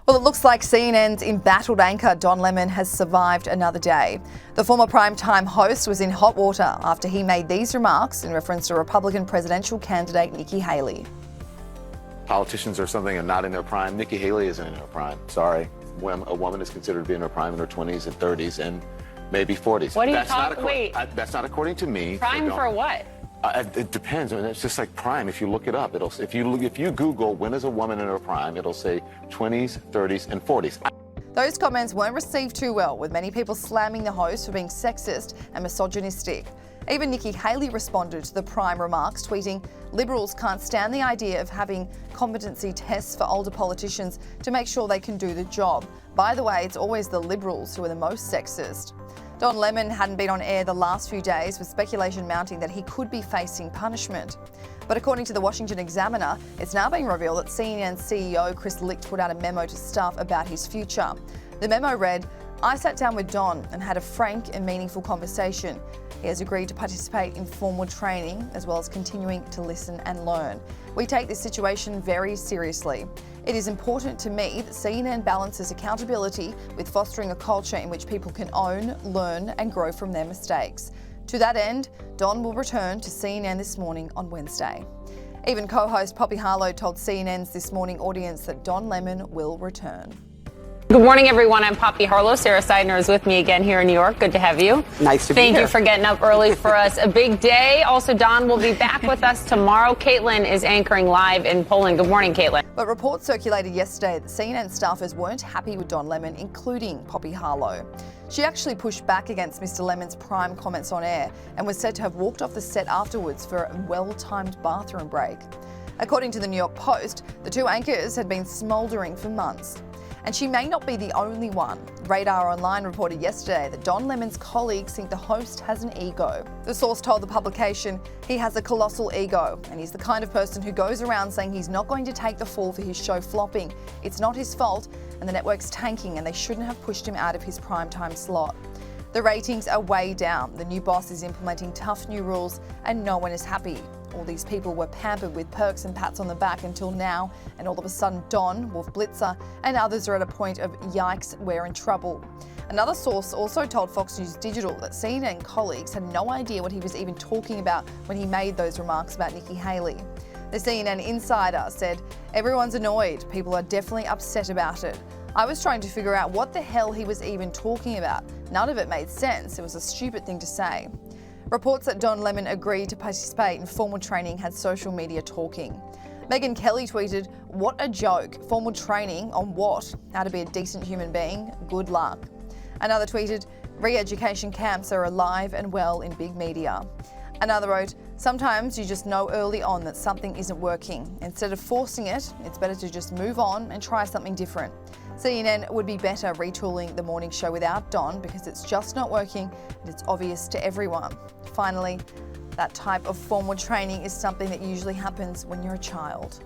Well, it looks like CNN's embattled anchor Don Lemon has survived another day. The former primetime host was in hot water after he made these remarks in reference to Republican presidential candidate Nikki Haley. Politicians or something are not in their prime. Nikki Haley isn't in her prime. Sorry. When a woman is considered to be in her prime in her 20s and 30s and maybe 40s. What are you talking? Wait. That's not according to me. Prime for what? It depends. I mean, it's just like prime. If you look it up, if you Google when is a woman in her prime, it'll say 20s, 30s, and 40s. Those comments weren't received too well, with many people slamming the host for being sexist and misogynistic. Even Nikki Haley responded to the prime remarks, tweeting, "Liberals can't stand the idea of having competency tests for older politicians to make sure they can do the job. By the way, it's always the Liberals who are the most sexist." Don Lemon hadn't been on air the last few days, with speculation mounting that he could be facing punishment. But according to the Washington Examiner, it's now being revealed that CNN CEO Chris Licht put out a memo to staff about his future. The memo read, "I sat down with Don and had a frank and meaningful conversation. He has agreed to participate in formal training as well as continuing to listen and learn. We take this situation very seriously. It is important to me that CNN balances accountability with fostering a culture in which people can own, learn and grow from their mistakes. To that end, Don will return to CNN This Morning on Wednesday." Even co-host Poppy Harlow told CNN's This Morning audience that Don Lemon will return. Good morning, everyone. I'm Poppy Harlow. Sarah Seidner is with me again here in New York. Good to have you. Nice to be here. Thank you for getting up early for us. A big day. Also, Don will be back with us tomorrow. Caitlin is anchoring live in Poland. Good morning, Caitlin. But reports circulated yesterday that CNN staffers weren't happy with Don Lemon, including Poppy Harlow. She actually pushed back against Mr. Lemon's prime comments on air and was said to have walked off the set afterwards for a well-timed bathroom break. According to the New York Post, the two anchors had been smouldering for months. And she may not be the only one. Radar Online reported yesterday that Don Lemon's colleagues think the host has an ego. The source told the publication he has a colossal ego, and he's the kind of person who goes around saying he's not going to take the fall for his show flopping. It's not his fault, and the network's tanking, and they shouldn't have pushed him out of his primetime slot. The ratings are way down. The new boss is implementing tough new rules, and no one is happy. All these people were pampered with perks and pats on the back until now, and all of a sudden Don, Wolf Blitzer, and others are at a point of yikes, we're in trouble. Another source also told Fox News Digital that CNN colleagues had no idea what he was even talking about when he made those remarks about Nikki Haley. The CNN insider said, "Everyone's annoyed. People are definitely upset about it. I was trying to figure out what the hell he was even talking about. None of it made sense. It was a stupid thing to say." Reports that Don Lemon agreed to participate in formal training had social media talking. Megyn Kelly tweeted, "What a joke. Formal training on what? How to be a decent human being? Good luck." Another tweeted, "Re-education camps are alive and well in big media." Another wrote, "Sometimes you just know early on that something isn't working. Instead of forcing it, it's better to just move on and try something different. CNN would be better retooling the morning show without Don because it's just not working and it's obvious to everyone." Finally, that type of formal training is something that usually happens when you're a child.